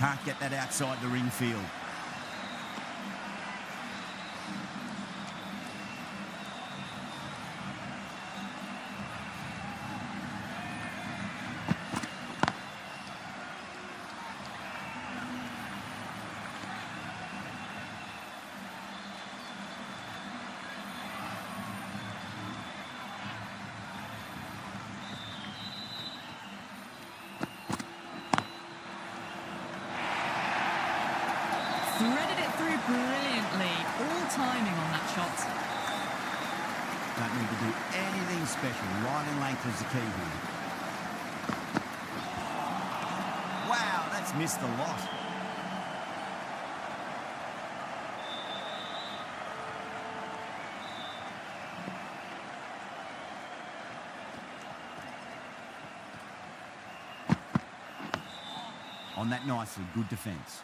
Can't get that outside the ring field. Threaded it through brilliantly. All timing on that shot. Don't need to do anything special. Line and length is the key here. Wow, that's missed a lot. On that nicely, good defence.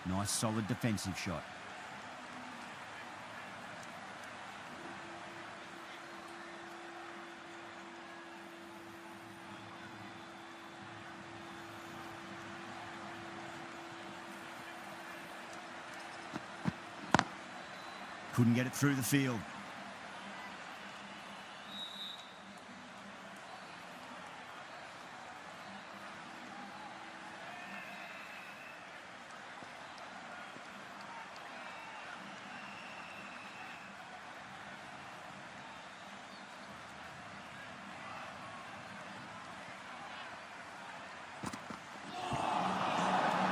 Nice, solid defensive shot. Couldn't get it through the field.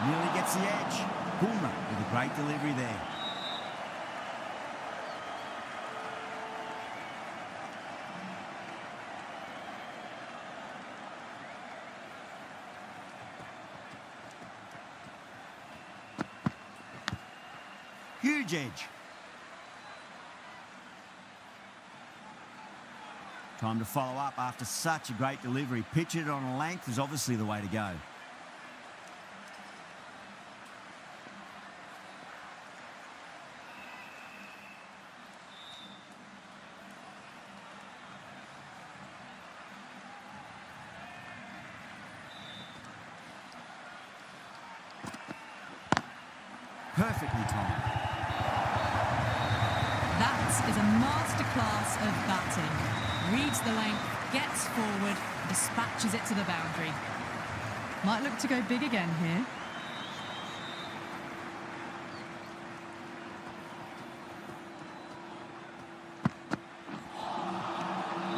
Nearly gets the edge. Bulmer with a great delivery there. Huge edge. Time to follow up after such a great delivery. Pitch it on a length is obviously the way to go. Perfectly timed. That is a masterclass of batting. Reads the length, gets forward, dispatches it to the boundary. Might look to go big again here.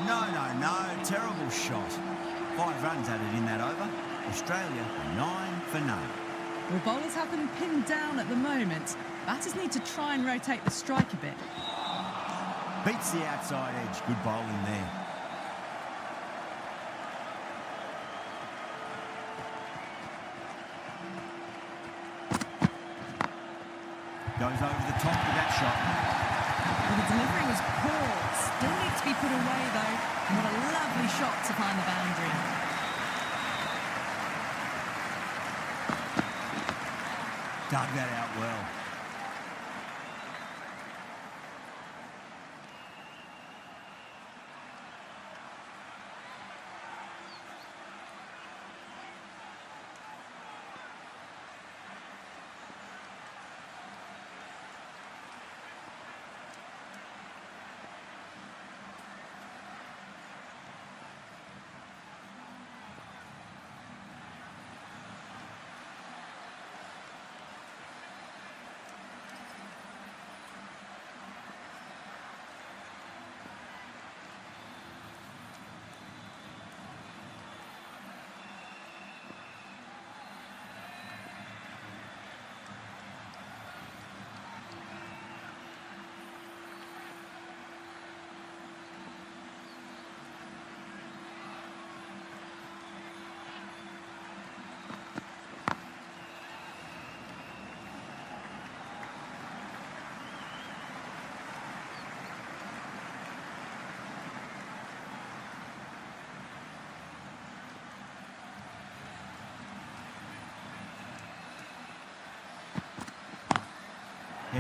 No. Terrible shot. 5 runs added in that over. Australia 9 for none. Well, bowlers have them pinned down at the moment. Batters need to try and rotate the strike a bit. Beats the outside edge. Good bowling there. Goes over the top with that shot. Well, the delivery was poor. Still needs to be put away, though. And what a lovely shot to find the boundary. Dug that out well.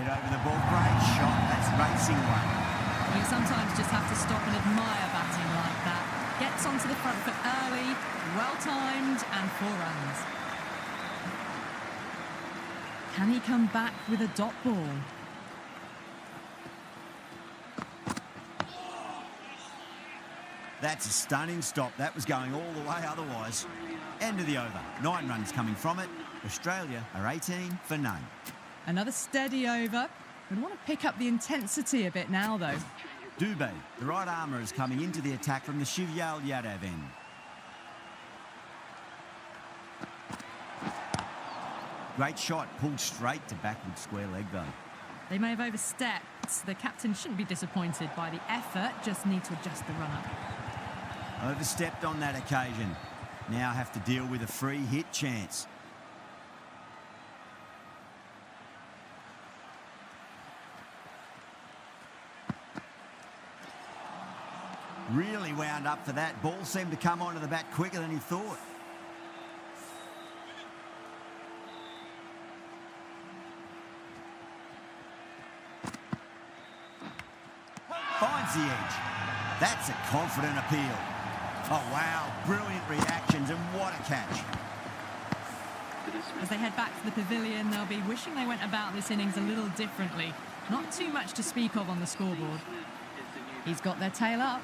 Get over the ball. Great shot. That's racing one. You sometimes just have to stop and admire batting like that. Gets onto the front foot early, well-timed, and 4 runs. Can he come back with a dot ball? That's a stunning stop. That was going all the way otherwise. End of the over. 9 runs coming from it. Australia are 18 for none. Another steady over. We'd want to pick up the intensity a bit now, though. Dubé, the right armour, is coming into the attack from the Shivyal Yadav end. Great shot, pulled straight to backward square leg though. They may have overstepped. The captain shouldn't be disappointed by the effort, just need to adjust the run-up. Overstepped on that occasion. Now have to deal with a free hit chance. Really wound up for that. Ball seemed to come onto the bat quicker than he thought. Finds the edge. That's a confident appeal. Oh, wow. Brilliant reactions, and what a catch. As they head back to the pavilion, they'll be wishing they went about this innings a little differently. Not too much to speak of on the scoreboard. He's got their tail up.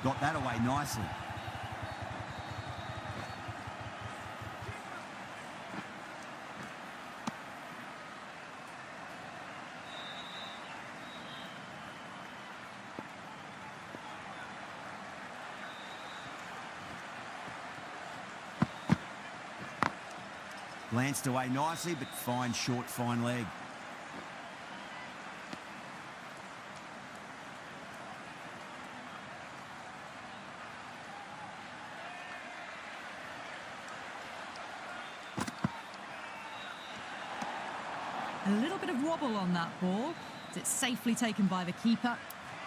Got that away nicely. Glanced away nicely, but fine short, fine leg. A little bit of wobble on that ball. Is it safely taken by the keeper?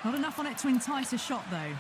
Not enough on it to entice a shot, though.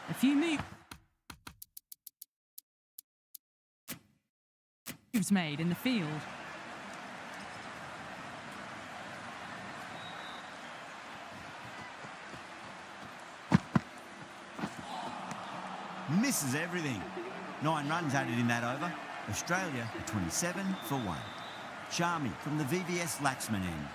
A few moves made in the field. Misses everything. 9 runs added in that over. Australia are 27 for 1. Sharmi from the VVS Laxman end.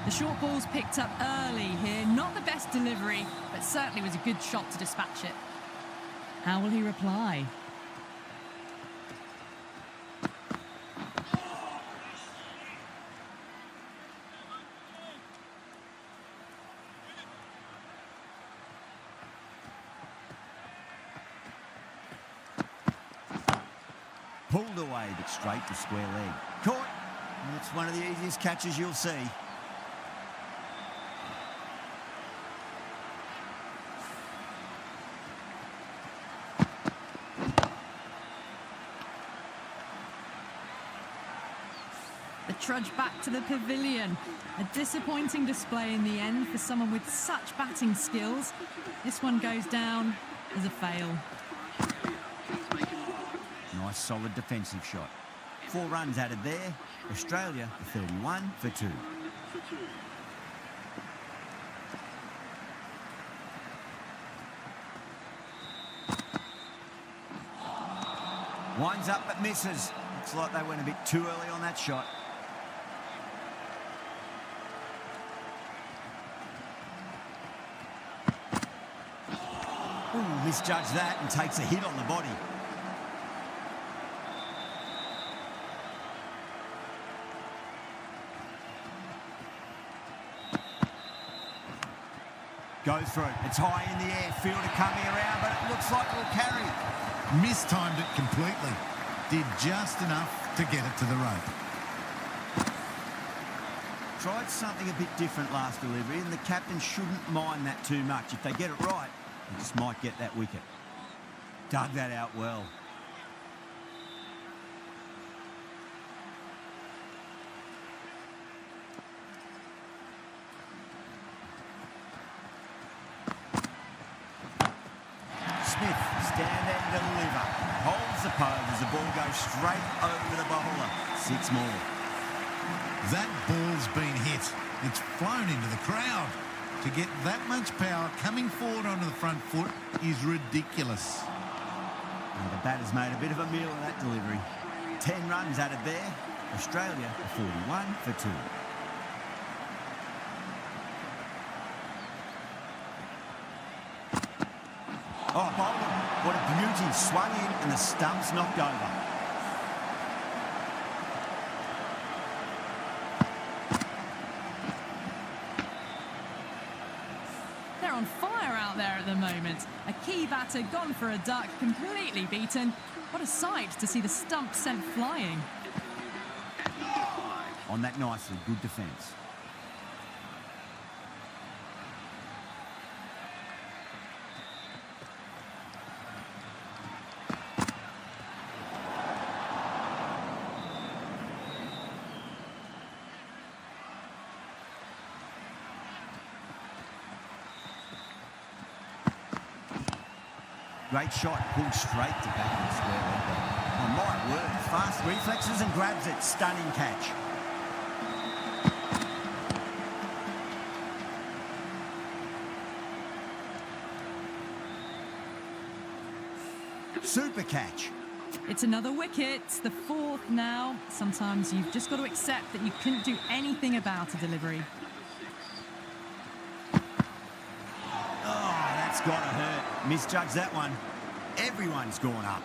The short ball's picked up early here. Not the best delivery, but certainly was a good shot to dispatch it. How will he reply? Pulled away, but straight to square leg. Caught. That's one of the easiest catches you'll see. The trudge back to the pavilion. A disappointing display in the end for someone with such batting skills. This one goes down as a fail. Nice solid defensive shot. 4 runs added there. Australia 31 for 2. Winds up but misses. Looks like they went a bit too early on that shot. Ooh, misjudged that and takes a hit on the body. Goes through. It's high in the air. Fielder coming around, but it looks like it'll carry. Mistimed it completely. Did just enough to get it to the rope. Tried something a bit different last delivery, and the captain shouldn't mind that too much. If they get it right, they just might get that wicket. Dug that out well. Smith, stand and deliver. Holds the pose as the ball goes straight over the bowler. 6 more. That ball's been hit. It's flown into the crowd. To get that much power coming forward onto the front foot is ridiculous. And the batter's made a bit of a meal of that delivery. 10 runs added there. Australia 41 for 2. Oh, Bolden, what a beauty. Swung in and the stump's knocked over. They're on fire out there at the moment. A key batter gone for a duck, completely beaten. What a sight to see the stump sent flying. On that nicely, good defence. Great shot, pulled straight to back and square leg. Oh, my word, fast reflexes and grabs it. Stunning catch. Super catch. It's another wicket, the 4th now. Sometimes you've just got to accept that you couldn't do anything about a delivery. Oh, that's got to hurt. Misjudged that one. Everyone's gone up.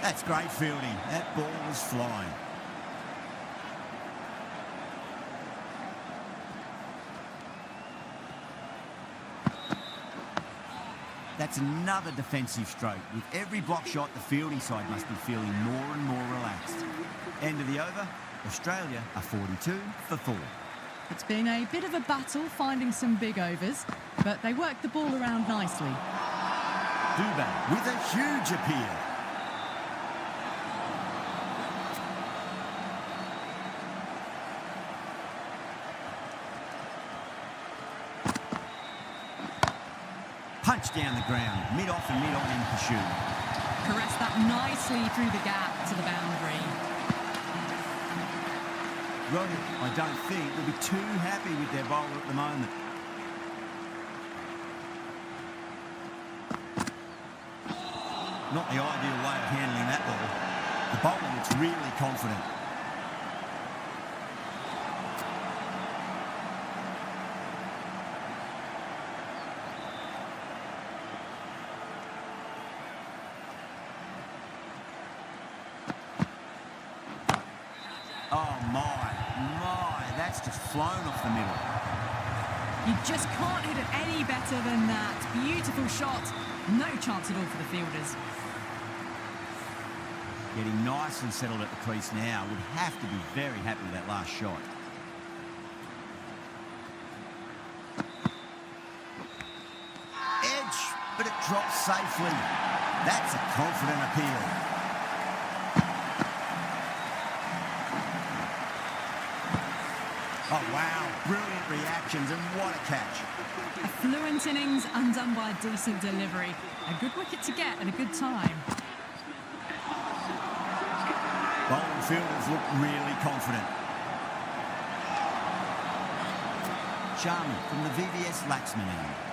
That's great fielding. That ball was flying. That's another defensive stroke. With every block shot, the fielding side must be feeling more and more relaxed. End of the over, Australia are 42 for 4. It's been a bit of a battle finding some big overs, but they worked the ball around nicely. Dubé with a huge appeal. Punch down the ground, mid-off and mid-on in pursuit. Caressed that nicely through the gap to the boundary. Roddy, I don't think they'll be too happy with their bowler at the moment. Not the ideal way of handling that ball. The bowler looks really confident. Oh my, that's just flown off the middle. You just can't hit it any better than that. Beautiful shot. No chance at all for the fielders. Getting nice and settled at the crease now. Would have to be very happy with that last shot. drops safely. That's a confident appeal. Oh, wow. Brilliant reactions and what a catch. A fluent innings undone by a decent delivery. A good wicket to get at a good time. Bowling fielders look really confident. Sharma from the VVS Laxman end.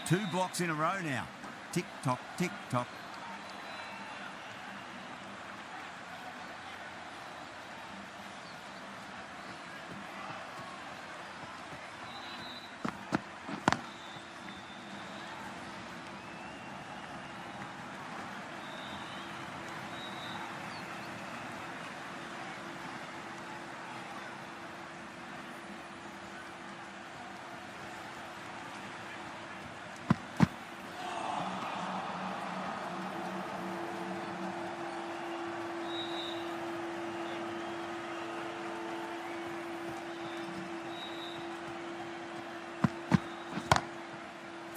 Two blocks in a row now. Tick-tock, tick-tock.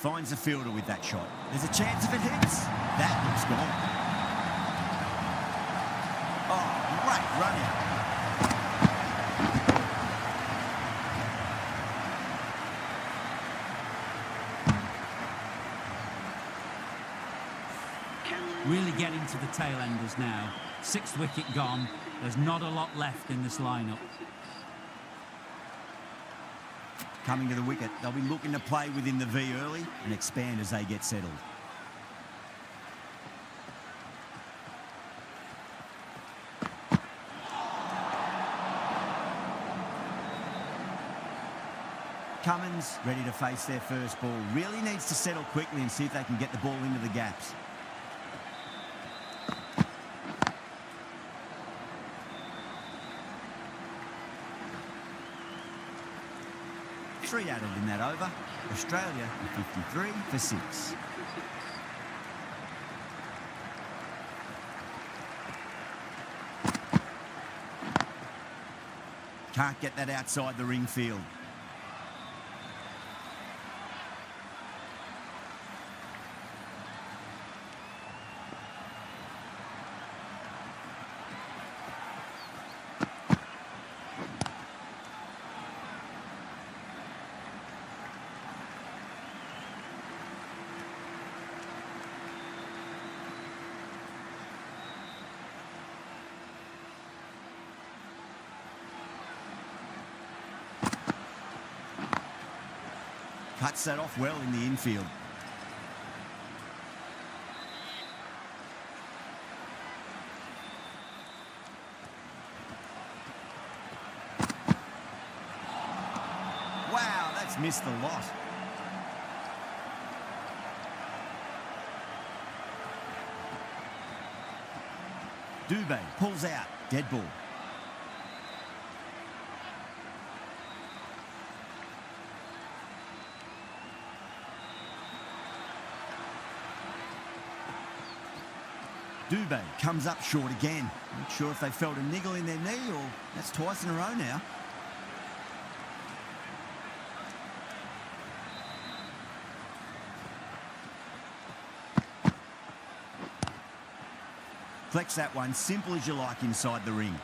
Finds the fielder with that shot. There's a chance if it hits. That looks gone. Oh, great run out. Really getting to the tail enders now. Sixth wicket gone. There's not a lot left in this lineup. Coming to the wicket, they'll be looking to play within the V early and expand as they get settled. Cummins, ready to face their first ball, really needs to settle quickly and see if they can get the ball into the gaps. Three added in that over. Australia 53 for 6. Can't get that outside the ring field. Cuts that off well in the infield. Wow, that's missed the lot. Dubé pulls out. Dead ball. Dubé comes up short again. Not sure if they felt a niggle in their knee or that's twice in a row now. Flex that one, simple as you like inside the ring.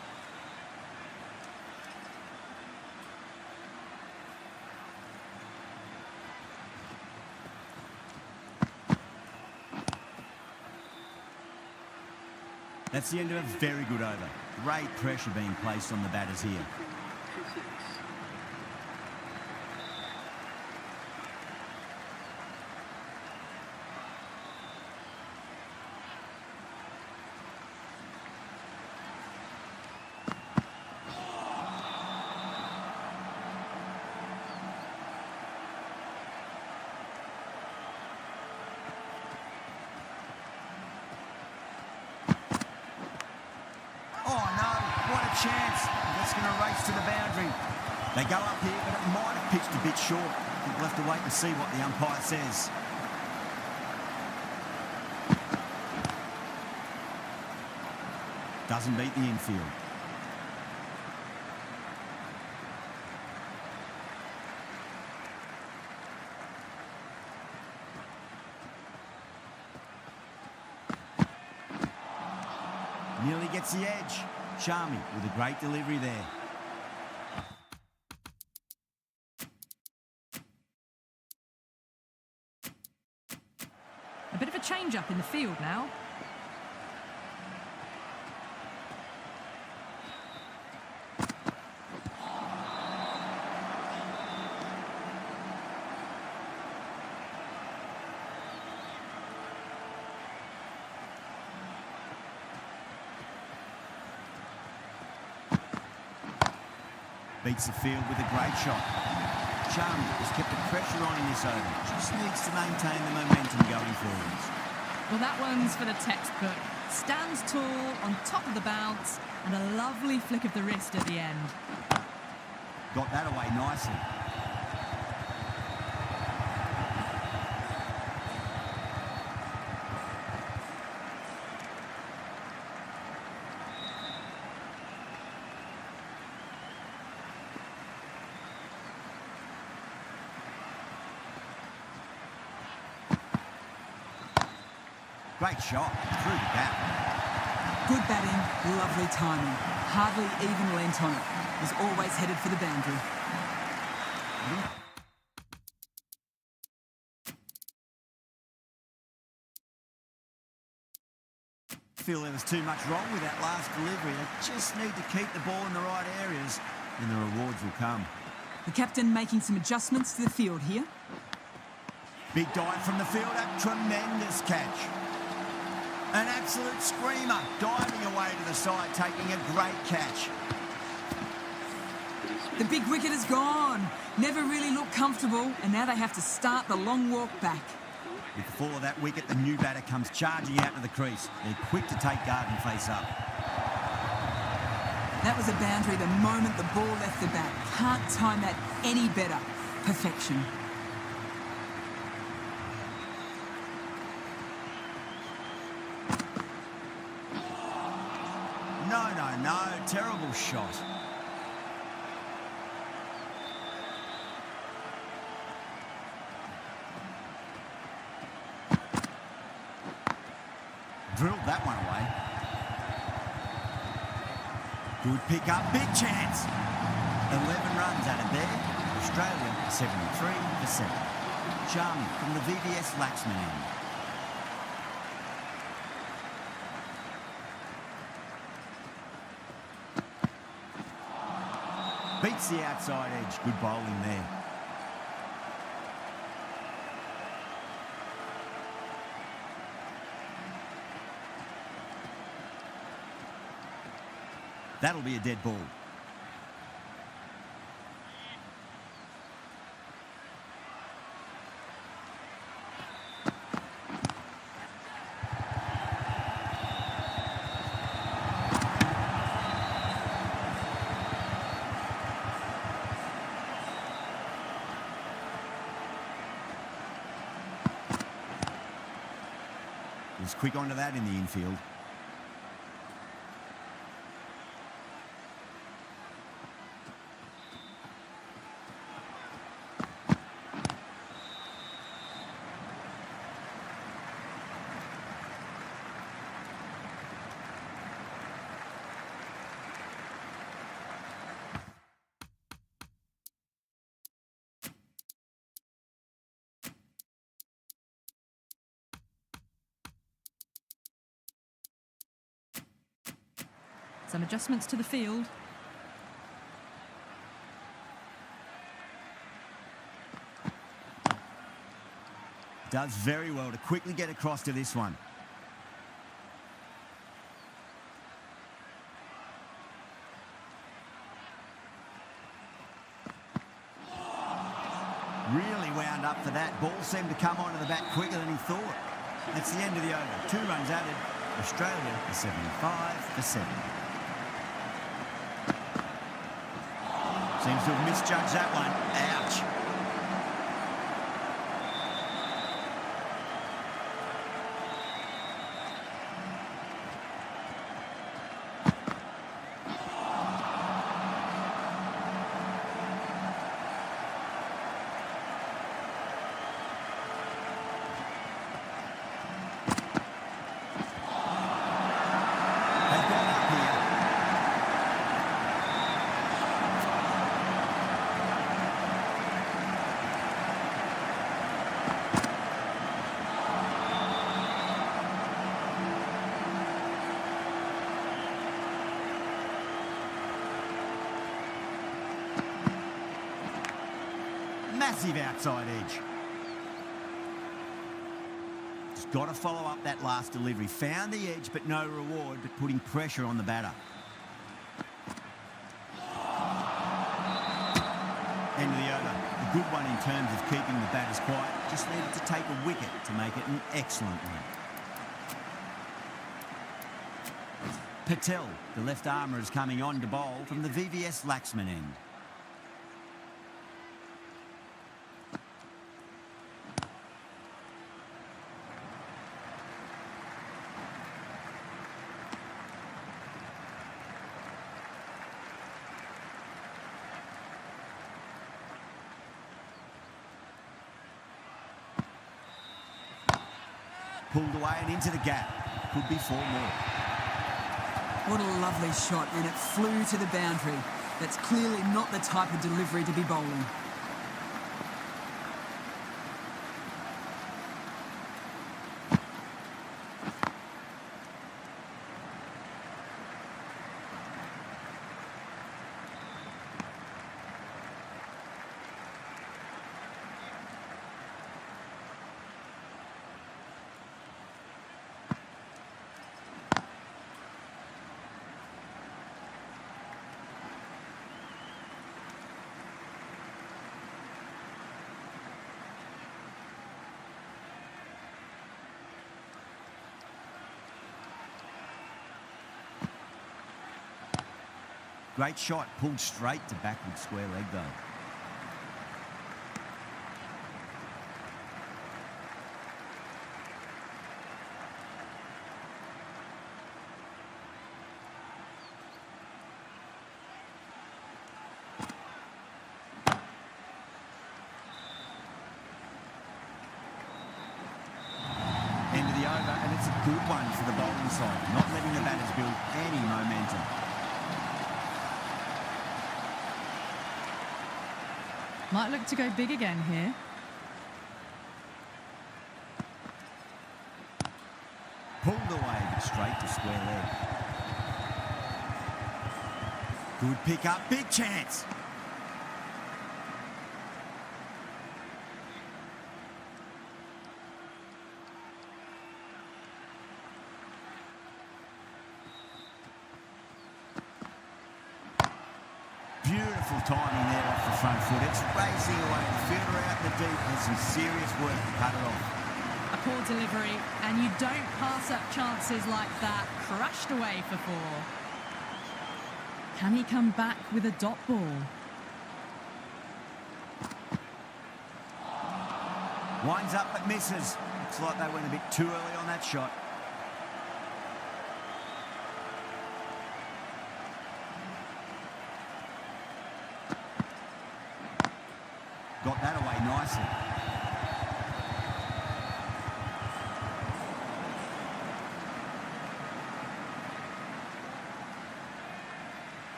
That's the end of a very good over. Great pressure being placed on the batters here. chance. That's going to race to the boundary. They go up here, but it might have pitched a bit short. I think we'll have to wait and see what the umpire says. Doesn't beat the infield. Nearly gets the edge. Sharmy with a great delivery there. A bit of a change-up in the field now. Beats the field with a great shot. Sharmy has kept the pressure on in this over. Just needs to maintain the momentum going forwards. Well, that one's for the textbook. Stands tall, on top of the bounce, and a lovely flick of the wrist at the end. Got that away nicely. Great shot, through the bat. Good batting, lovely timing. Hardly even lent on it. Was always headed for the boundary. Feel there was too much wrong with that last delivery. They just need to keep the ball in the right areas and the rewards will come. The captain making some adjustments to the field here. Big dive from the fielder, tremendous catch. An absolute screamer, diving away to the side, taking a great catch. The big wicket is gone. Never really looked comfortable, and now they have to start the long walk back. With the fall of that wicket, the new batter comes charging out to the crease. They're quick to take guard and face up. That was a boundary the moment the ball left the bat. Can't time that any better. Perfection. No, terrible shot. Drilled that one away. Good pick up, big chance. 11 runs added there. Australia 73 for 7. Sharmy from the VVS Laxman end. Beats the outside edge. Good bowling there. That'll be a dead ball. Was quick onto that in the infield. Some adjustments to the field. Does very well to quickly get across to this one. Really wound up for that. Ball seemed to come onto the bat quicker than he thought. That's the end of the over. 2 runs added. Australia is 75 for 7. Seems to have misjudged that one. Ouch. They've gone up here. Massive outside edge. Just got to follow up that last delivery. Found the edge, but no reward, but putting pressure on the batter. End of the over. A good one in terms of keeping the batters quiet. Just needed to take a wicket to make it an excellent one. Patel, the left armour, is coming on to bowl from the VVS Laxman end. Pulled away and into the gap. Could be 4 more. What a lovely shot, and it flew to the boundary. That's clearly not the type of delivery to be bowling. Great shot, pulled straight to backward square leg though. End of the over, and it's a good one for the bowling side, not letting the batters build any momentum. Might look to go big again here. Pulled away, but straight to square leg. Good pick up, big chance. Beautiful timing there off the front foot. It's racing away. The fielder out in the deep has some serious work to cut it off. A poor delivery, and you don't pass up chances like that. Crushed away for 4. Can he come back with a dot ball? Winds up but misses. Looks like they went a bit too early on that shot. Got that away nicely.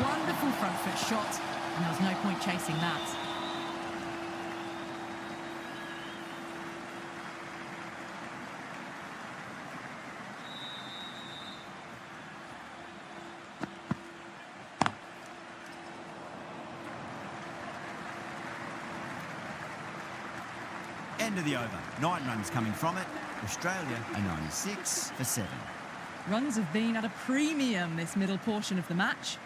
Wonderful front foot shot, and there was no point chasing that. End of the over. 9 runs coming from it. Australia are 96 for 7. Runs have been at a premium this middle portion of the match.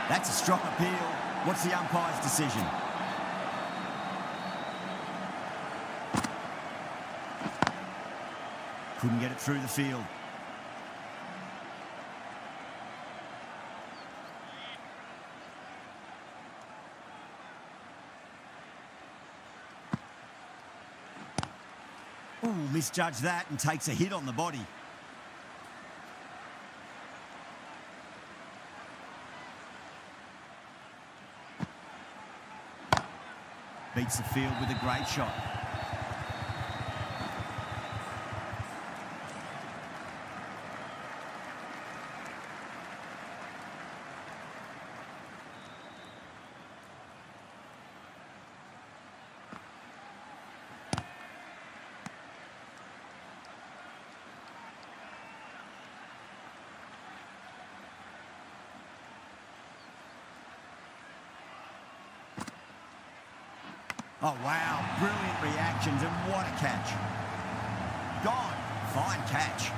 That's a strong appeal. What's the umpire's decision? Couldn't get it through the field. Ooh, misjudged that and takes a hit on the body. Beats the field with a great shot. Oh, wow. Brilliant reactions and what a catch. Gone. Fine catch.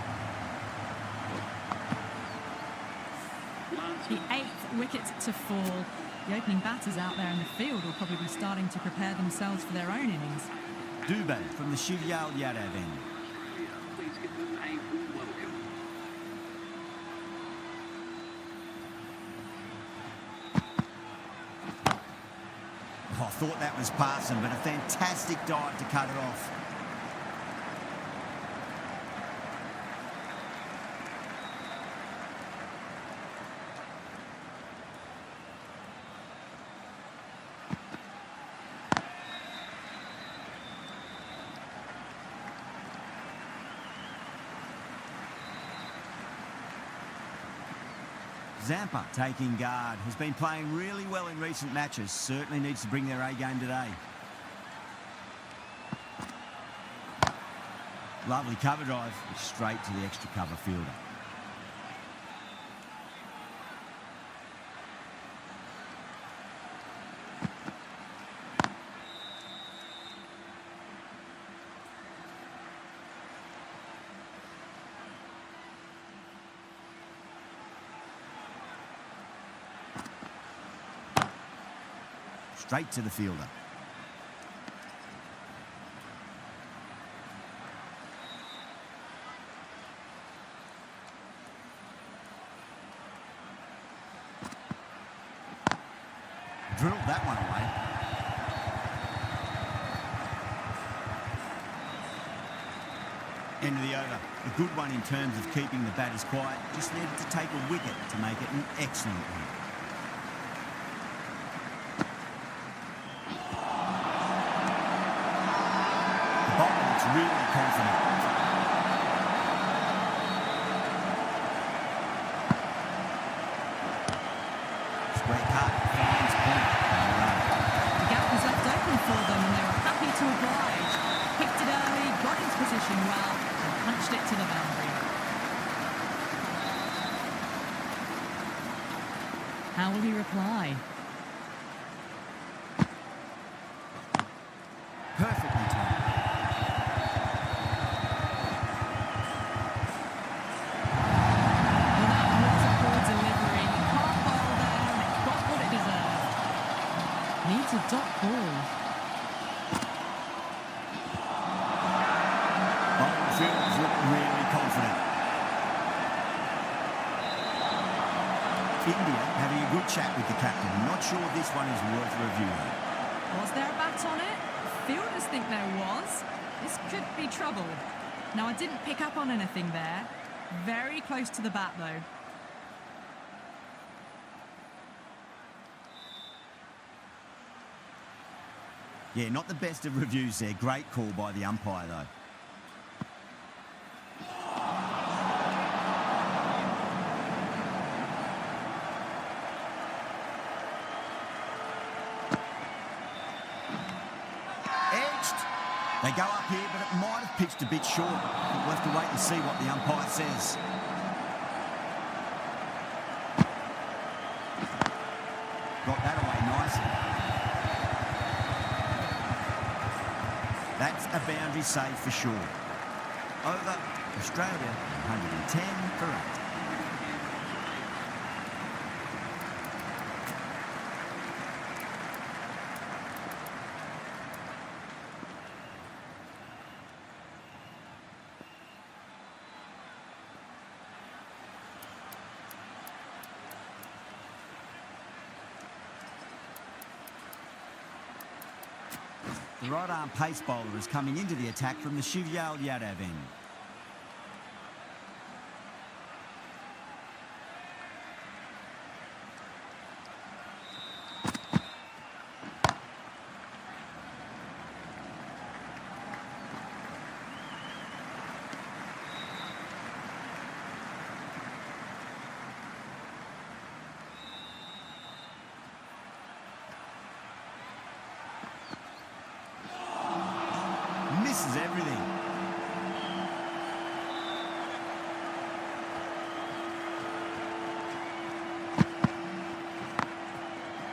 The 8th wicket to fall. The opening batters out there in the field will probably be starting to prepare themselves for their own innings. Dubé from the Shivyal Yadav end. Please give them a warm welcome. Oh, I thought that was passing, but a fantastic dive to cut it off. Zampa taking guard, has been playing really well in recent matches, certainly needs to bring their A game today. Lovely cover drive, straight to the extra cover fielder. Straight to the fielder. Drilled that one away. End of the over. A good one in terms of keeping the batters quiet. Just needed to take a wicket to make it an excellent one. Really confident. Square cut, finds point. The gap was left open for them and they were happy to oblige. Picked it early, got into position well and punched it to the boundary. How will he reply? Perfectly timed. Needs a dot ball. Bowling fielders look really confident. India having a good chat with the captain. Not sure this one is worth reviewing. Was there a bat on it? Fielders think there was. This could be trouble. Now, I didn't pick up on anything there. Very close to the bat, though. Yeah, not the best of reviews there. Great call by the umpire, though. Edged. They go up here, but it might have pitched a bit short. We'll have to wait and see what the umpire says. Got that away nicely. That's a boundary save for sure. Over, Australia 110 for 8. The right-arm pace bowler is coming into the attack from the Shivyal Yadav end. Misses everything.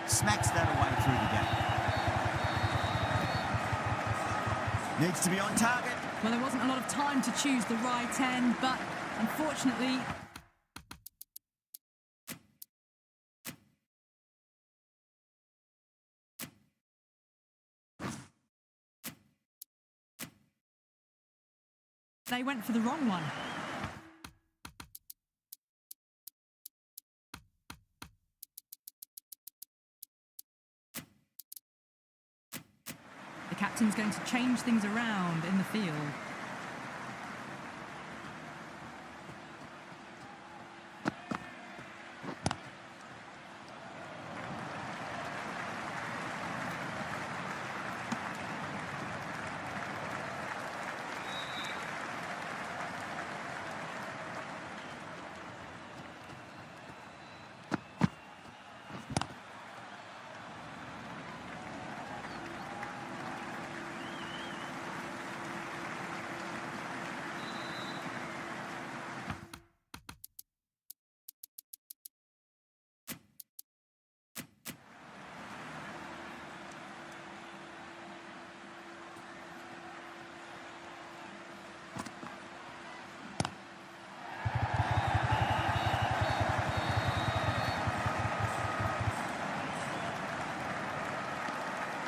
Smacks that away through the gap. Needs to be on target. Well, there wasn't a lot of time to choose the right end, but unfortunately, they went for the wrong one. The captain's going to change things around in the field.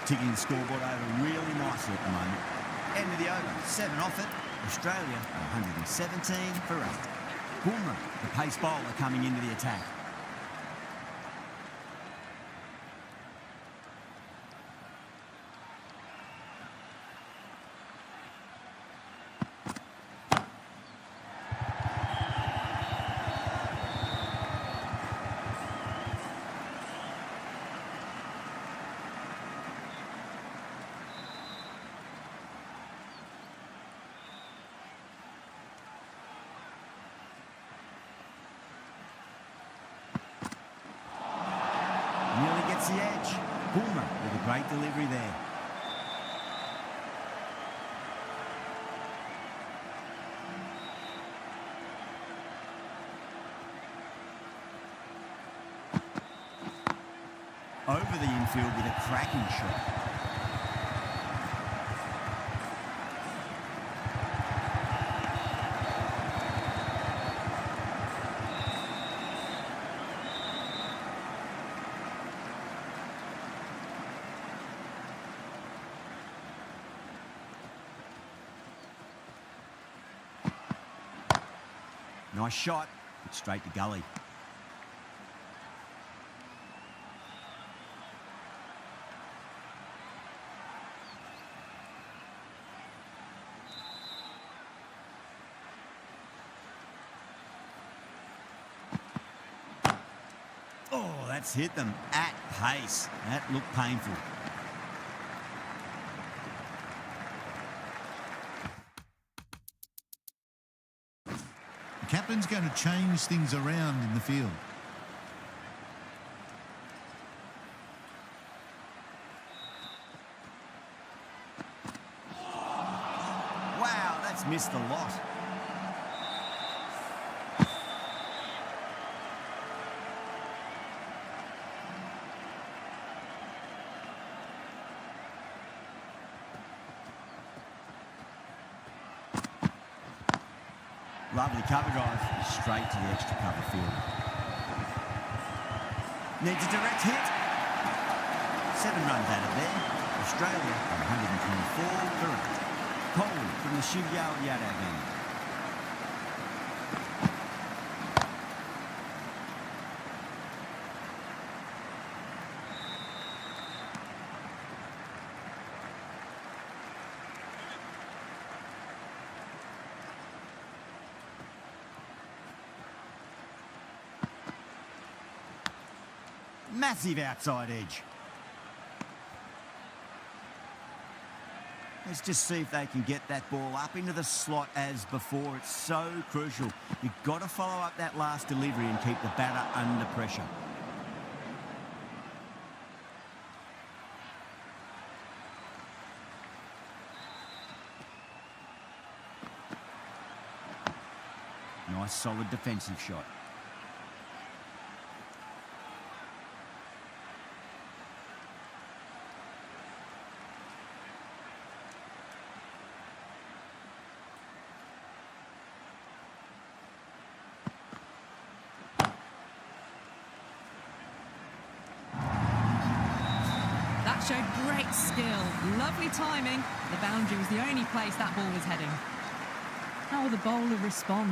Ticking the scoreboard over really nicely at the moment. End of the over, 7 off it. Australia 117 for 8. Bumrah, the pace bowler, coming into the attack. Nearly gets the edge. Bumrah with a great delivery there. Over the infield with a cracking shot. Nice shot, but straight to gully. Oh, that's hit them at pace. That looked painful. The captain's going to change things around in the field. Wow, that's missed a lot. Lovely cover drive, straight to the extra cover fielder. Needs a direct hit. 7 runs out of there. Australia on 124 for 8. Poland from the Shivyal Yadav end. Massive outside edge. Let's just see if they can get that ball up into the slot as before. It's so crucial. You've got to follow up that last delivery and keep the batter under pressure. Nice solid defensive shot. Showed great skill, lovely timing. The boundary was the only place that ball was heading. How will the bowler respond?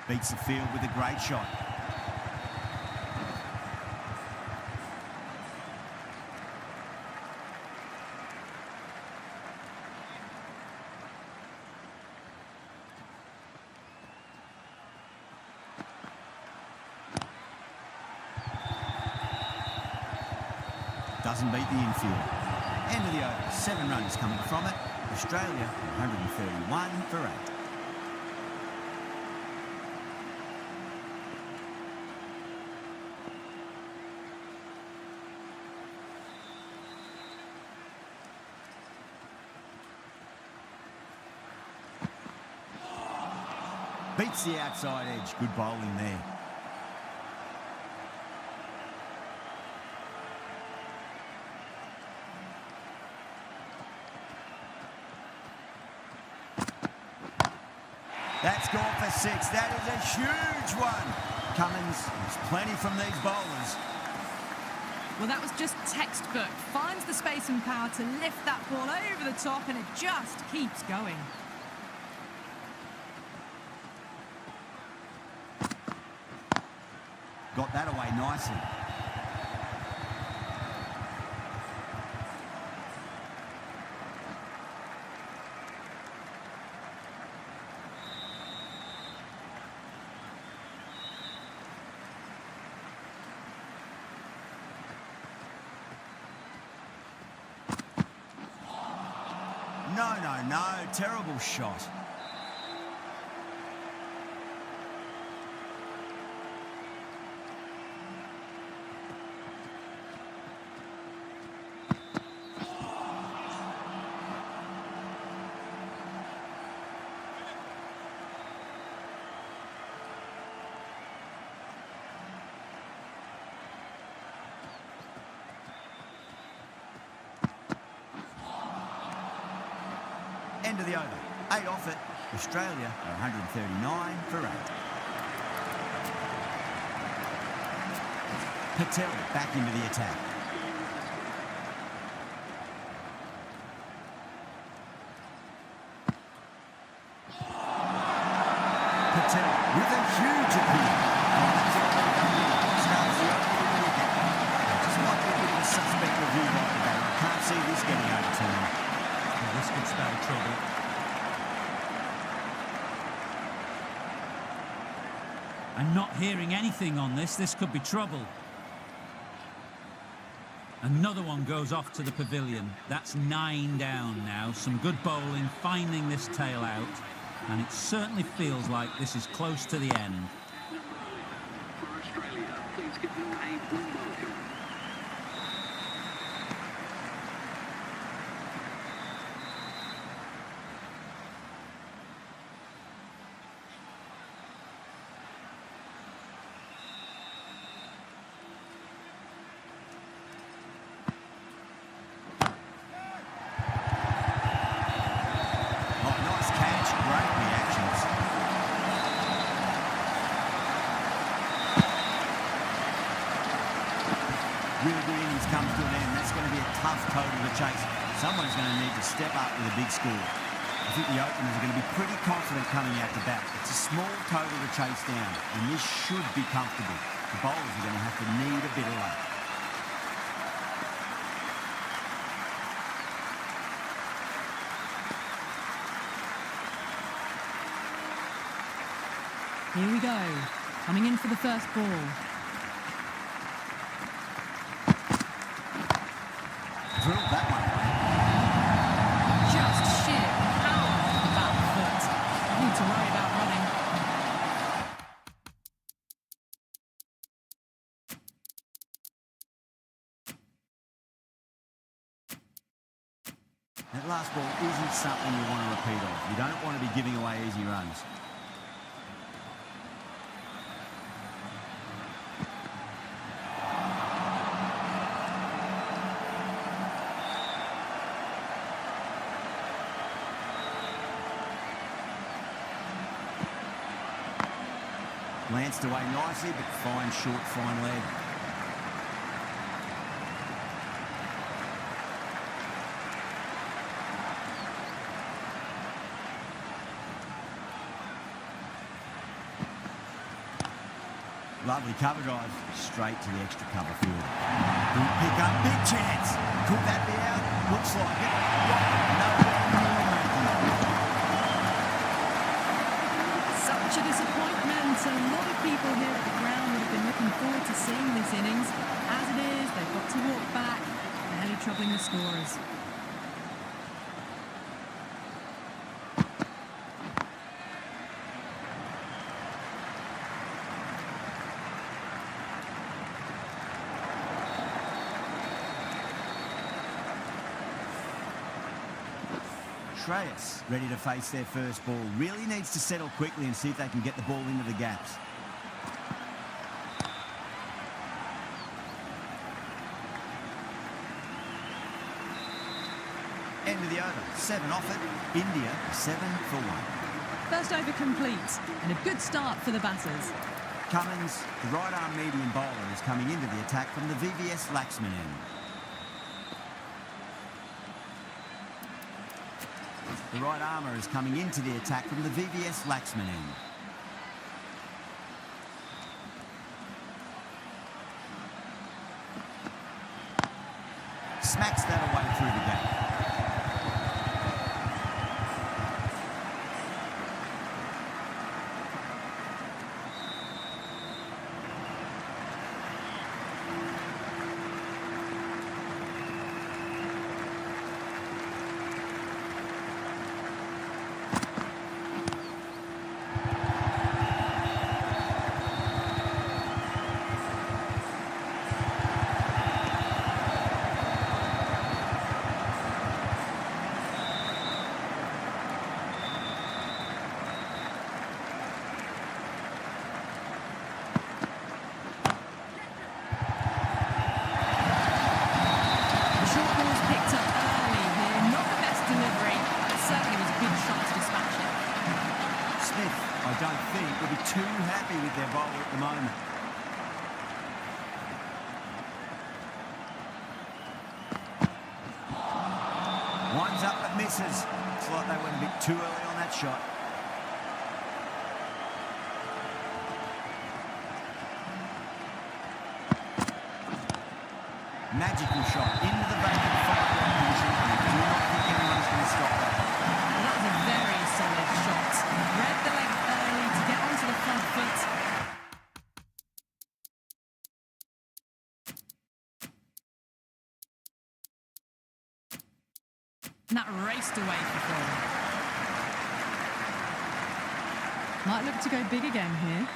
Beats the field with a great shot. Doesn't beat the infield. End of the over. 7 runs coming from it. Australia 131 for 8. Beats the outside edge. Good bowling there. That's gone for 6. That is a huge one. Cummins has plenty from these bowlers. Well, that was just textbook. Finds the space and power to lift that ball over the top, and it just keeps going. Got that away nicely. No, terrible shot. End of the over. 8 off it. Australia are 139 for 8. Patel back into the attack. Patel with a huge appeal. Starts the over with a wicket. Just might be a bit of a suspect review by the batter. I can't see this getting overturned. This could spell trouble. I'm not hearing anything on this. This could be trouble. Another one goes off to the pavilion. That's 9 down now. Some good bowling, finding this tail out. And it certainly feels like this is close to the end. For Australia, please give them a warm welcome. really good innings comes to an end. That's going to be a tough total to chase. Someone's going to need to step up with a big score. I think the openers are going to be pretty confident coming out to bat. It's a small total to chase down, and this should be comfortable. The bowlers are going to have to need a bit of luck. Here we go. Coming in for the first ball. Drilled that one. Just sheer power of the back foot. No need to worry about running. That last ball isn't something you want to repeat of. You don't want to be giving away easy runs. Lanced away nicely, but fine, short, fine leg. Lovely cover drive, straight to the extra cover field. Good pick up, big chance. Could that be out? Looks like it. Such a disappointment. A lot of people here at the ground would have been looking forward to seeing this innings. As it is, they've got to walk back, barely troubling the scorers. Shreyas, ready to face their first ball. Really needs to settle quickly and see if they can get the ball into the gaps. End of the over. 7 off it. India 7 for 1. First over complete, and a good start for the batters. Cummins, the right-arm medium bowler, is coming into the attack from the VVS Laxman end. The right armour is coming into the attack from the VVS Laxman end. Smacks that away through the gap. Too happy with their bowler at the moment. Winds up but misses. Looks like they went a bit too early on that shot. Magical shot into the vacant five-run position. I do not think anyone's going to stop that. That was a very solid shot. Read the leg early to get onto the front foot. And that raced away for four. Might look to go big again here.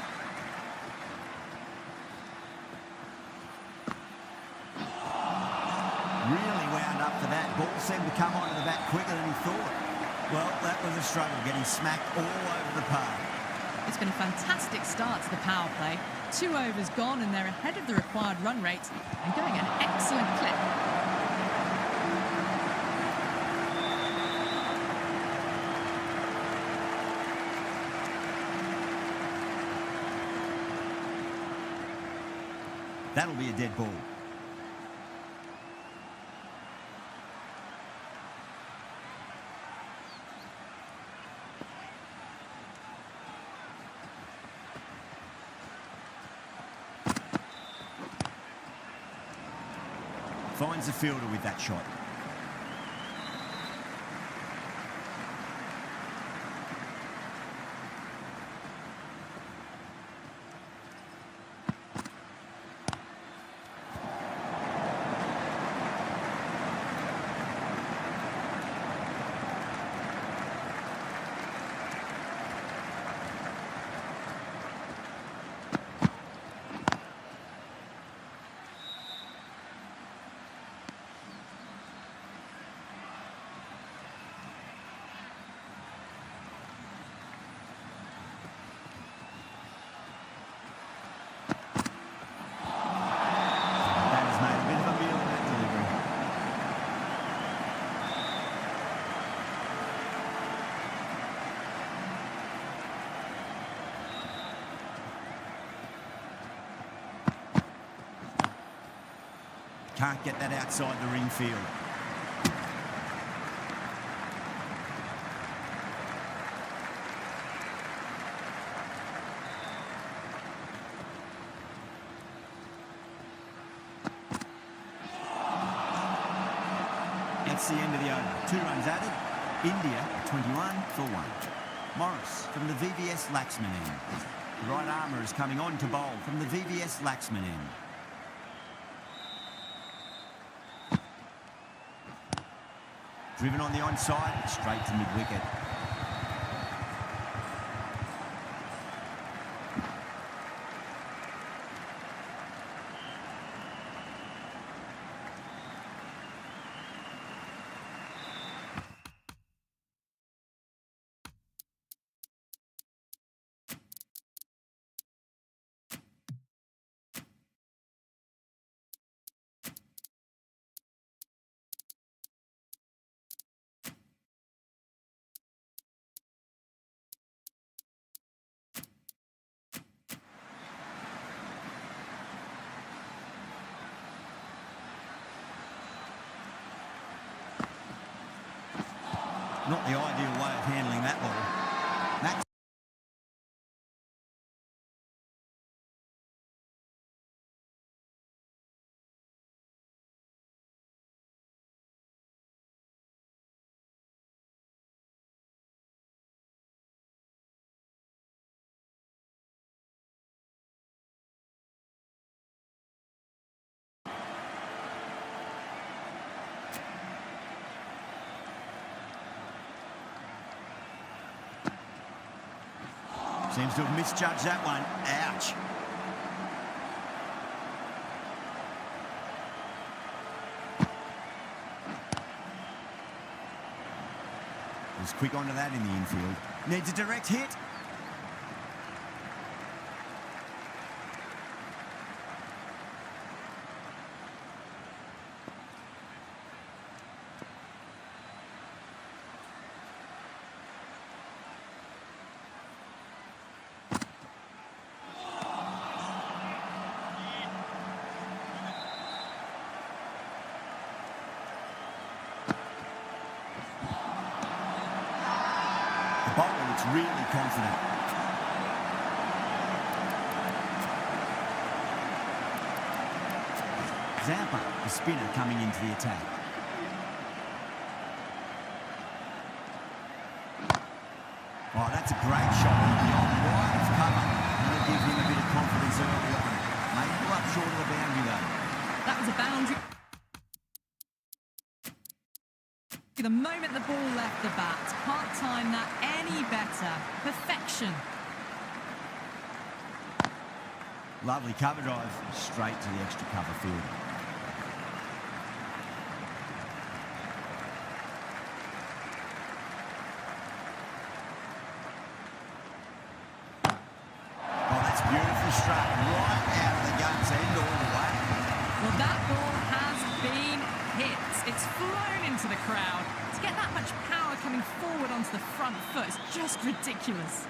Really wound up for that. Ball seemed to come onto the bat quicker than he thought. Well, that was a struggle, getting smacked all over the park. It's been a fantastic start to the power play. 2 overs gone and they're ahead of the required run rate and going at an excellent clip. That'll be a dead ball. Finds the fielder with that shot. That has made a bit of a meal of that delivery. Can't get that outside the ring field. That's the end of the over. 2 runs added. India 21 for 1. Morris from the VVS Laxman end. The right armour is coming on to bowl from the VVS Laxman end. Driven on the onside, straight to mid-wicket. Not the ideal way of handling that ball. Max. Seems to have misjudged that one. Ouch. Was quick onto that in the infield. Needs a direct hit. The bowler looks really confident. Zampa, the spinner, coming into the attack. Oh, that's a great shot early on, wide of cover. That'll give him a bit of confidence early on. Maybe go up short of the boundary though. That was a boundary. The moment the ball left the bat, can't time that any better. Perfection. Lovely cover drive, straight to the extra cover field. Oh, that's beautifully struck, right out of the gun's end all the way. Well, that ball has been hit. It's flown into the crowd. To get that much power coming forward onto the front foot is just ridiculous.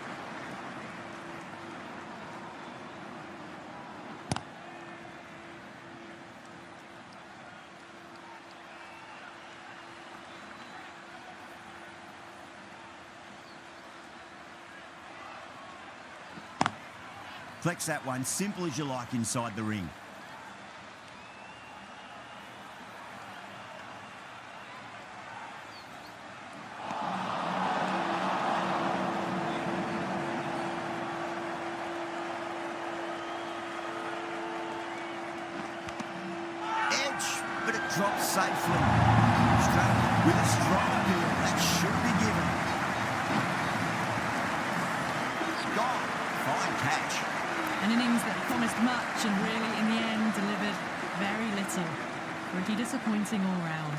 Flex that one, simple as you like inside the ring. drops safely. Australia with a strong appeal. That should be given. It's gone. Fine catch. An innings that promised much and really, in the end, delivered very little. Pretty disappointing all round.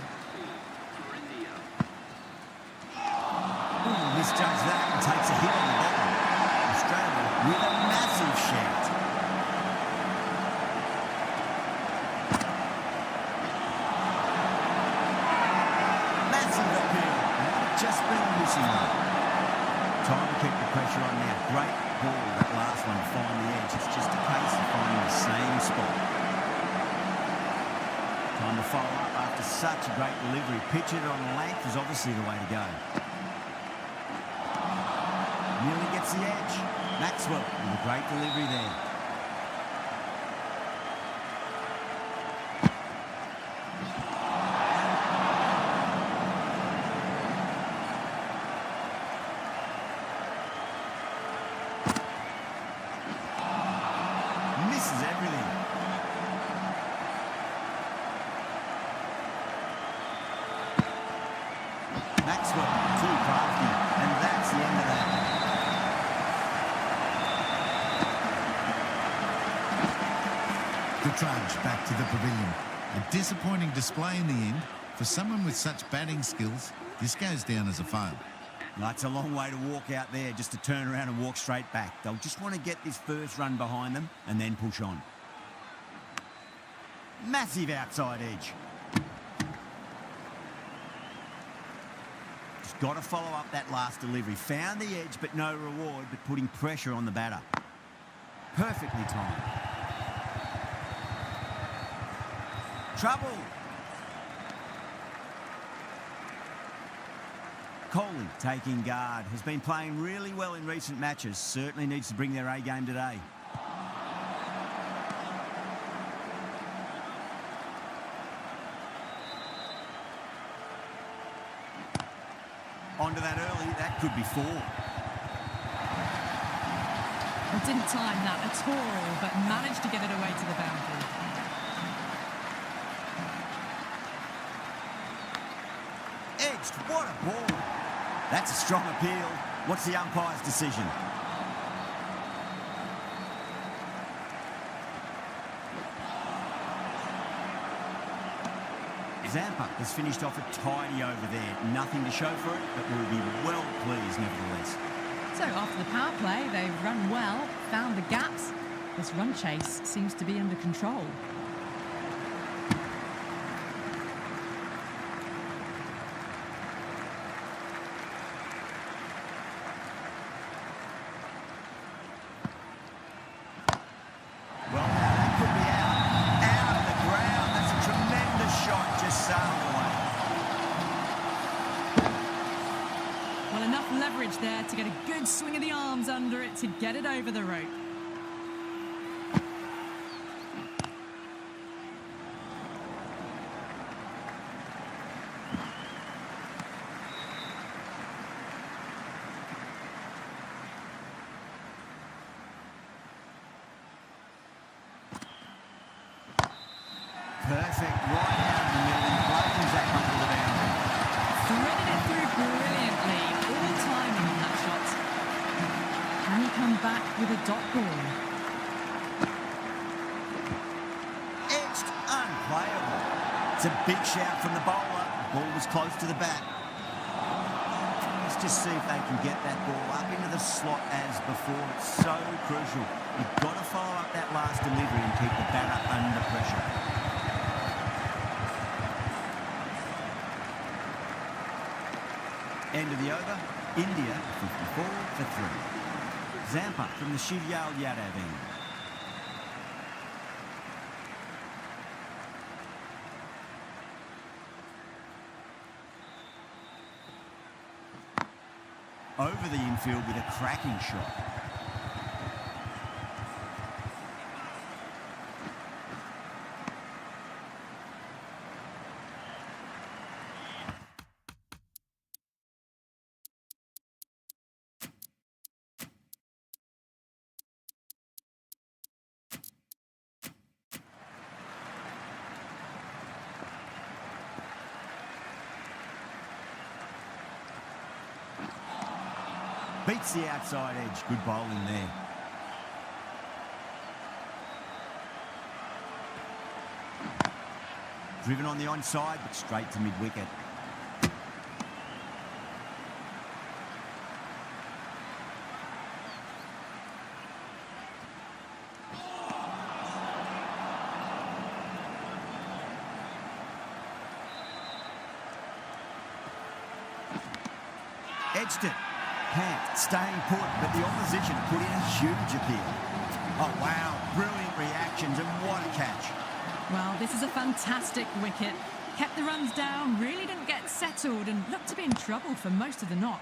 For India. Ooh, misjudged that and takes a hit on the ball. Australia with a massive shout. Massive appeal. Just been missing one. Time to keep the pressure on now. Great ball, that last one, to find the edge. It's just a case of finding the same spot. Time to follow up after such a great delivery. Pitch it on length is obviously the way to go. Nearly gets the edge. Maxwell with a great delivery there. Misses everything. Maxwell, too crafty, and that's the end of that. The trudge back to the pavilion. A disappointing display in the end. For someone with such batting skills, this goes down as a fail. That's a long way to walk out there just to turn around and walk straight back. They'll just want to get this first run behind them and then push on. Massive outside edge. Just got to follow up that last delivery. Found the edge, but no reward, but putting pressure on the batter. Perfectly timed. Trouble. Kohli taking guard. Has been playing really well in recent matches. Certainly needs to bring their A game today. Onto that early. That could be 4. Well, didn't time that at all, but managed to get it away to the boundary. Edged. What a ball. That's a strong appeal. What's the umpire's decision? Zampa has finished off a tidy over there. Nothing to show for it, but will be well pleased nevertheless. So after the power play, they've run well, found the gaps. This run chase seems to be under control. Well, now that could be out. Out of the ground. That's a tremendous shot. Just sailed away. Well, enough leverage there to get a good swing of the arms under it to get it over the rope. Perfect. Right out of the middle and plays that one to the boundary. Threaded it through brilliantly. All timing on that shot. Can he come back with a dot ball? Edged. Unplayable. It's a big shout from the bowler. Ball was close to the bat. Let's just see if they can get that ball up into the slot as before. It's so crucial. You've got to follow up that last delivery and keep the batter under pressure. End of the over. India 54 for 3. Zampa from the Shivyal Yadav end. Over the infield with a cracking shot. Beats the outside edge. Good bowling there. Driven on the onside, but straight to mid-wicket. Edged it. Pant, staying put, but the opposition put in a huge appeal. Oh, wow. Brilliant reactions, and what a catch. Well, this is a fantastic wicket. Kept the runs down, really didn't get settled, and looked to be in trouble for most of the knock.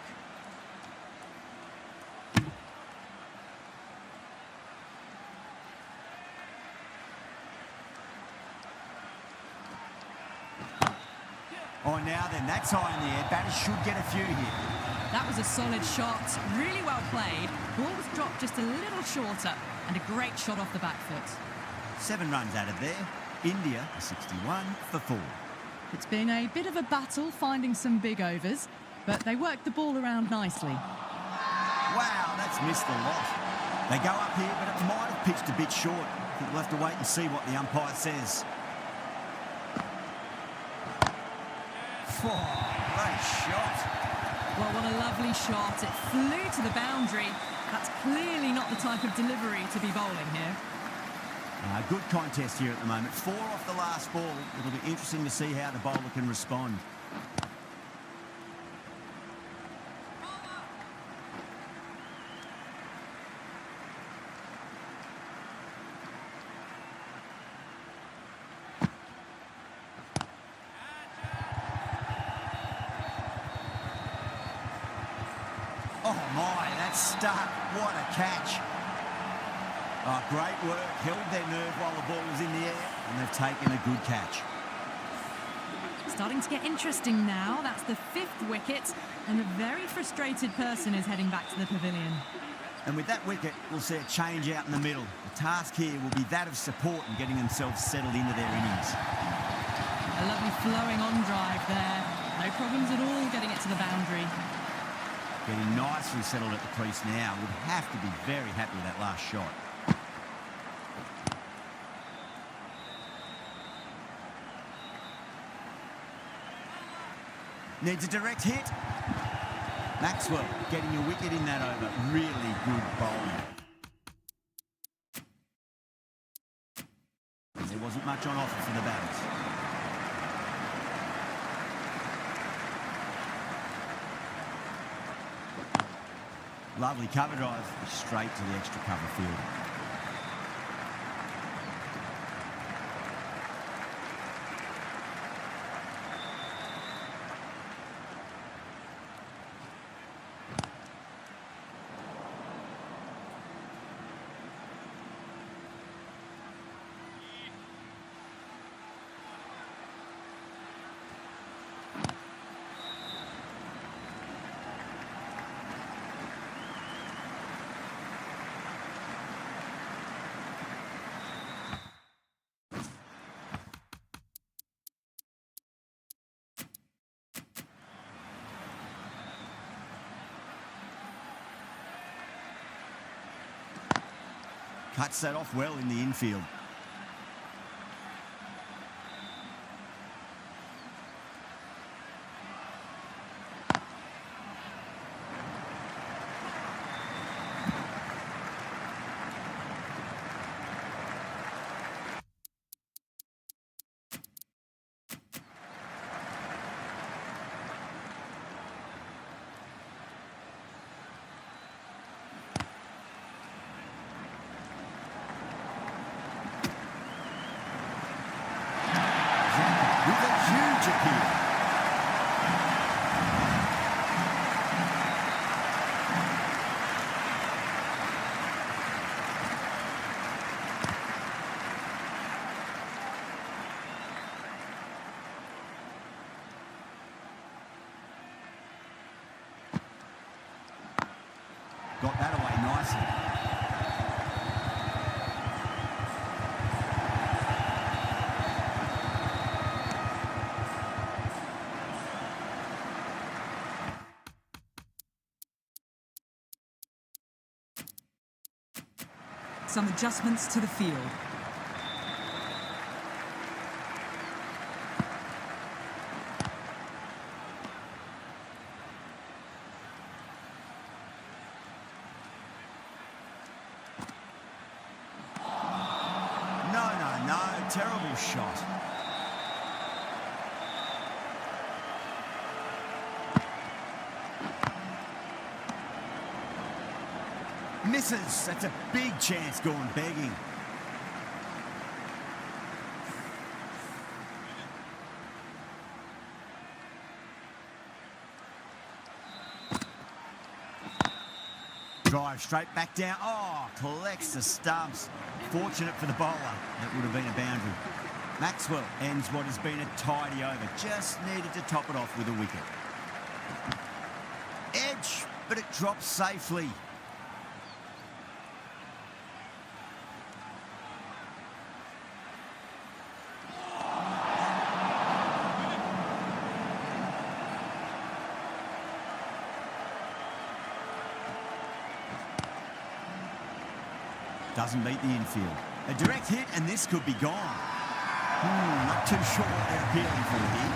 Oh, now then, that's high in the air. Batters should get a few here. That was a solid shot, really well played. Ball was dropped just a little shorter, and a great shot off the back foot. 7 runs out of there. India, 61 for 4. It's been a bit of a battle finding some big overs, but they worked the ball around nicely. Wow, that's missed a lot. They go up here, but it might have pitched a bit short. I think we'll have to wait and see what the umpire says. Oh, great shot. Well, what a lovely shot. It flew to the boundary. That's clearly not the type of delivery to be bowling here. Good contest here at the moment. 4 off the last ball. It'll be interesting to see how the bowler can respond. Oh my, that's stuck. What a catch. Oh, great work. Held their nerve while the ball was in the air, and they've taken a good catch. Starting to get interesting now. That's the 5th wicket, and a very frustrated person is heading back to the pavilion. And with that wicket, we'll see a change out in the middle. The task here will be that of support and getting themselves settled into their innings. A lovely flowing on drive there. No problems at all getting it to the boundary. Getting nicely settled at the crease now. Would have to be very happy with that last shot. Needs a direct hit. Maxwell getting a wicket in that over. Really good bowling. There wasn't much on offer for the batters. Lovely cover drive, straight to the extra cover field. Cuts that off well in the infield. With a huge appeal. Got that away nicely. some adjustments to the field. No, terrible shot. Misses. That's a big chance going begging. Drive straight back down. Oh, collects the stumps. Fortunate for the bowler. That would have been a boundary. Maxwell ends what has been a tidy over. Just needed to top it off with a wicket. Edge, but it drops safely. Doesn't beat the infield. A direct hit and this could be gone. Not too sure what they're appealing for here.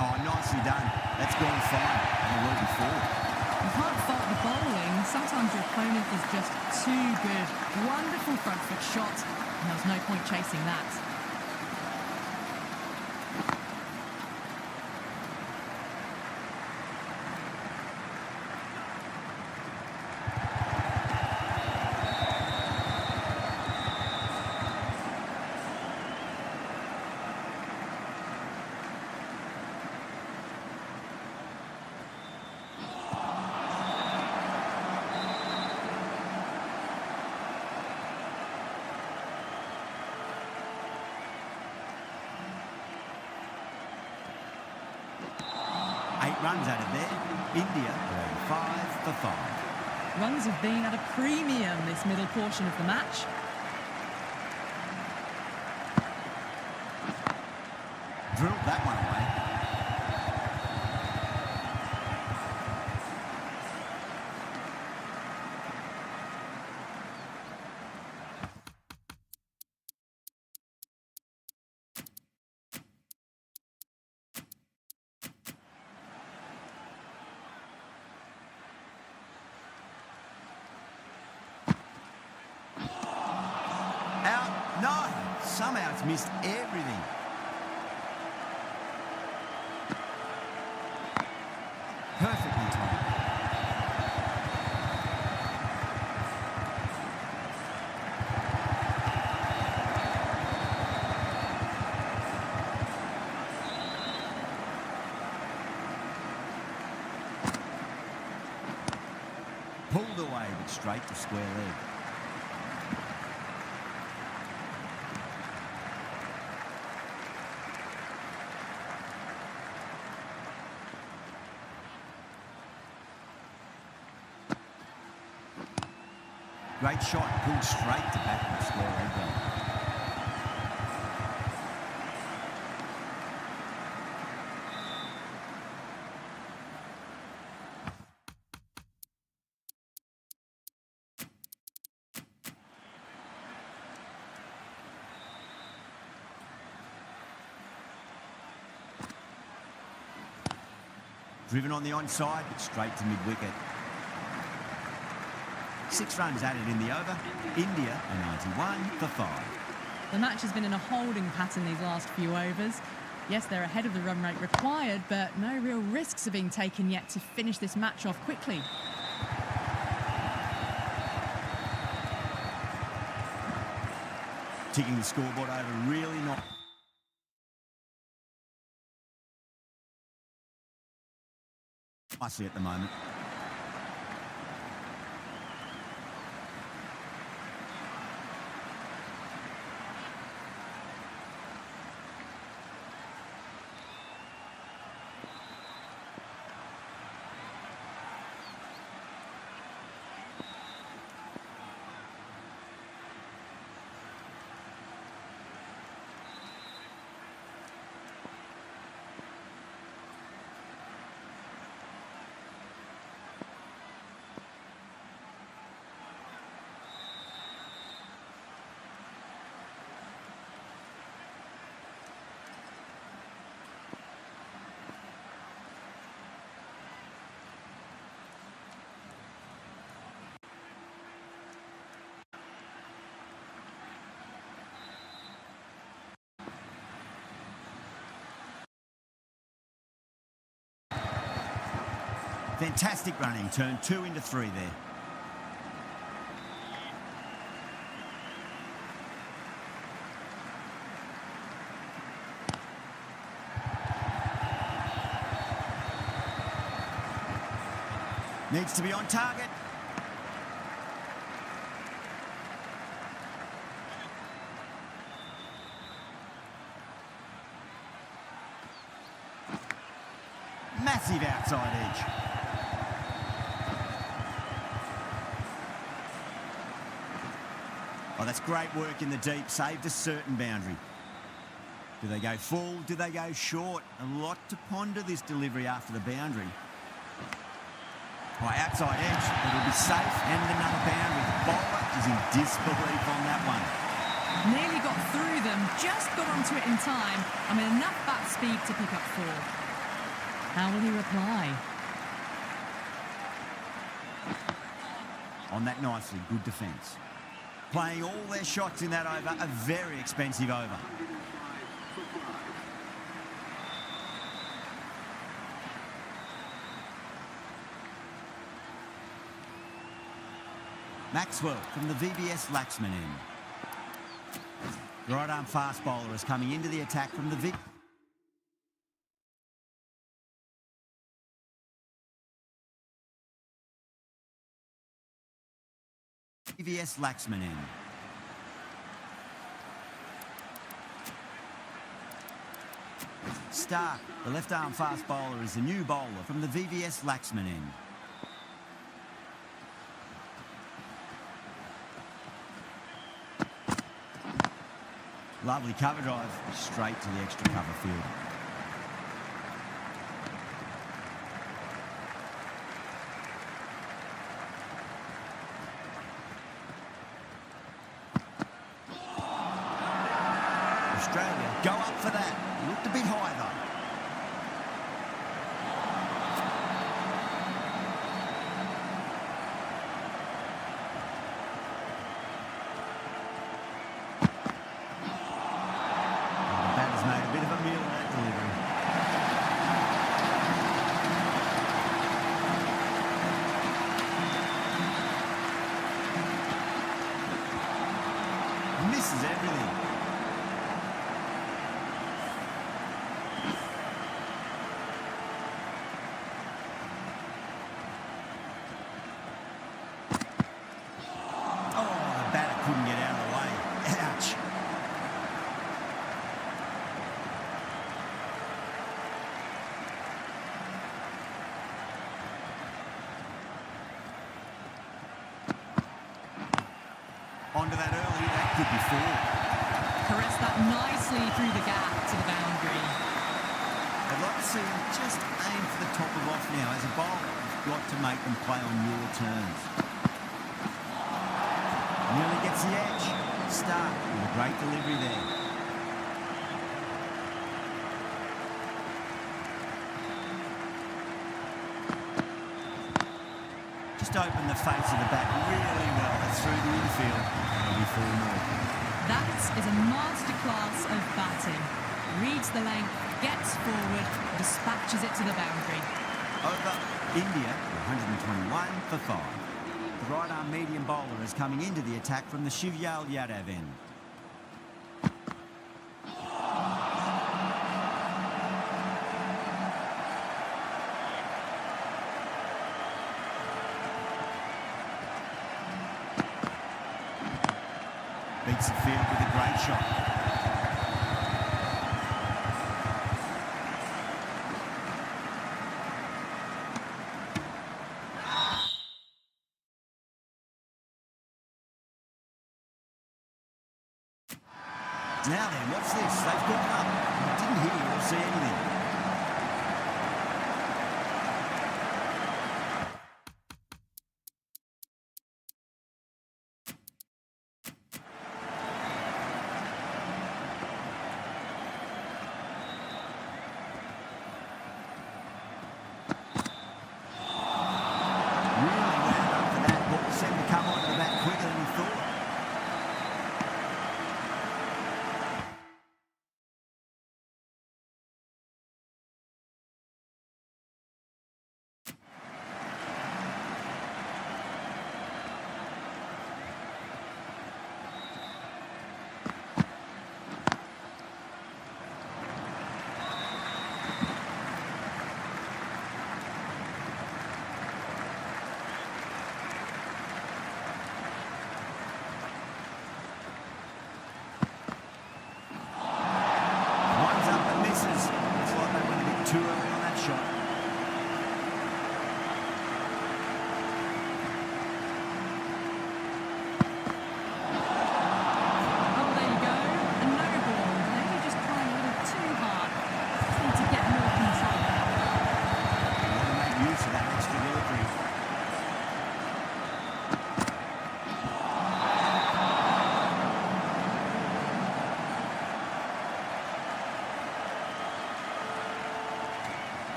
Oh, nicely done. That's gone fine. And well before. You can't fault the bowling. Sometimes your opponent is just too good. Wonderful front foot shot, and there's no point chasing that. Runs out of there. India are 5 for 5. Runs have been at a premium this middle portion of the match. Drilled that one away. No, somehow it's missed everything. Perfectly timed. Pulled away, but straight to square leg. Great shot, pulled straight to back with square leg goal. Driven on the onside, but straight to mid-wicket. 6 runs added in the over. India are 91 for 5. The match has been in a holding pattern these last few overs. Yes, they're ahead of the run rate required, but no real risks are being taken yet to finish this match off quickly. Ticking the scoreboard over, really not... fussy at the moment. Fantastic running. Turn 2 into 3 there. Needs to be on target. Massive outside edge. Oh, that's great work in the deep. Saved a certain boundary. Do they go full? Do they go short? A lot to ponder this delivery after the boundary. Oh, outside edge. It'll be safe and another boundary. The bowler is in disbelief on that one. Nearly got through them, just got onto it in time. I mean, enough bat speed to pick up 4. How will he reply? On that nicely, good defence. Playing all their shots in that over, a very expensive over. 105 for 5. Maxwell from the VBS Laxman end. Right arm fast bowler is coming into the attack from the VBS Laxman end. Stark, the left arm fast bowler, is the new bowler from the VBS Laxman end. Lovely cover drive, straight to the extra cover field. Australia go up for that. Looked a bit high though. Made a bit of a meal of that delivery. Misses everything. Oh, the batter couldn't get out of the way. Ouch. Onto that early, that could be 4. Caressed that nicely through the gap to the boundary. I'd like to see him just aim for the top of off now. As a bowler, you've got to make them play on your terms. Nearly gets the edge. Stark with a great delivery there. Just open the face of the bat really well. That's through the infield. That'll be 4 more. That is a masterclass of batting. Reads the length, gets forward, dispatches it to the boundary. Over India, 121 for 5. The right arm medium bowler is coming into the attack from the Shivyal Yadav end. Beats the field with a great shot. Now then, what's this? They've gone up. I didn't hear or see anything.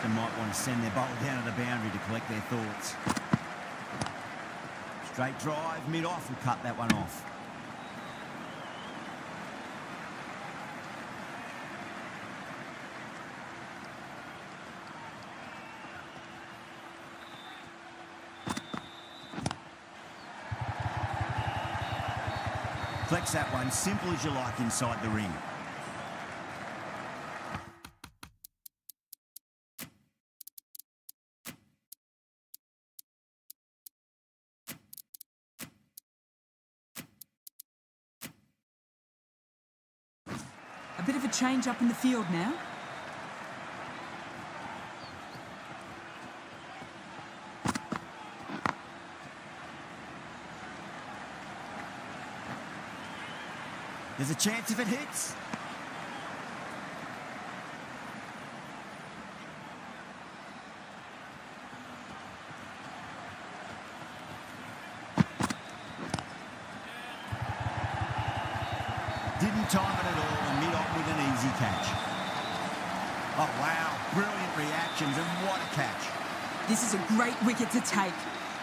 captain might want to send their bowler down to the boundary to collect their thoughts. Straight drive, mid-off will cut that one off. Flex that one, simple as you like inside the ring. A bit of a change up in the field now. There's a chance if it hits. Didn't time it at all and mid-on with an easy catch. Oh, wow. Brilliant reactions and what a catch. This is a great wicket to take.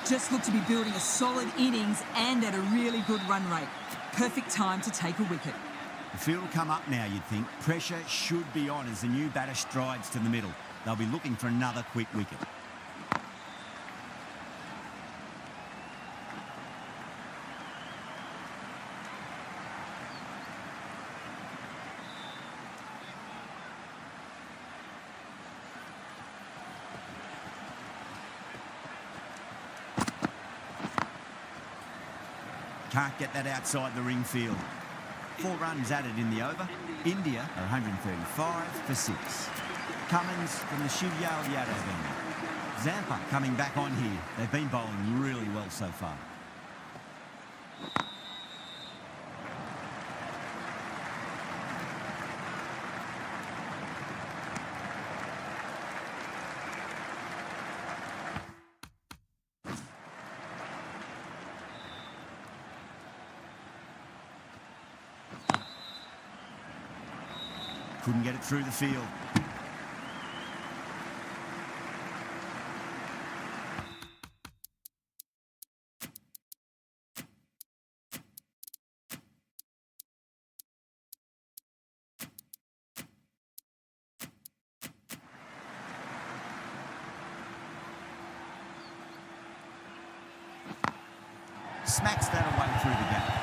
Just look to be building a solid innings and at a really good run rate. Perfect time to take a wicket. The field will come up now, you'd think. Pressure should be on as the new batter strides to the middle. They'll be looking for another quick wicket. Can't get that outside the ring field. 4 runs added in the over. India are 135 for 6. Cummins from the Shivyal Yadav end. Zampa coming back on here. They've been bowling really well so far. Couldn't get it through the field. Smacks that away through the gap.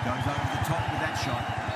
Goes over the top with that shot.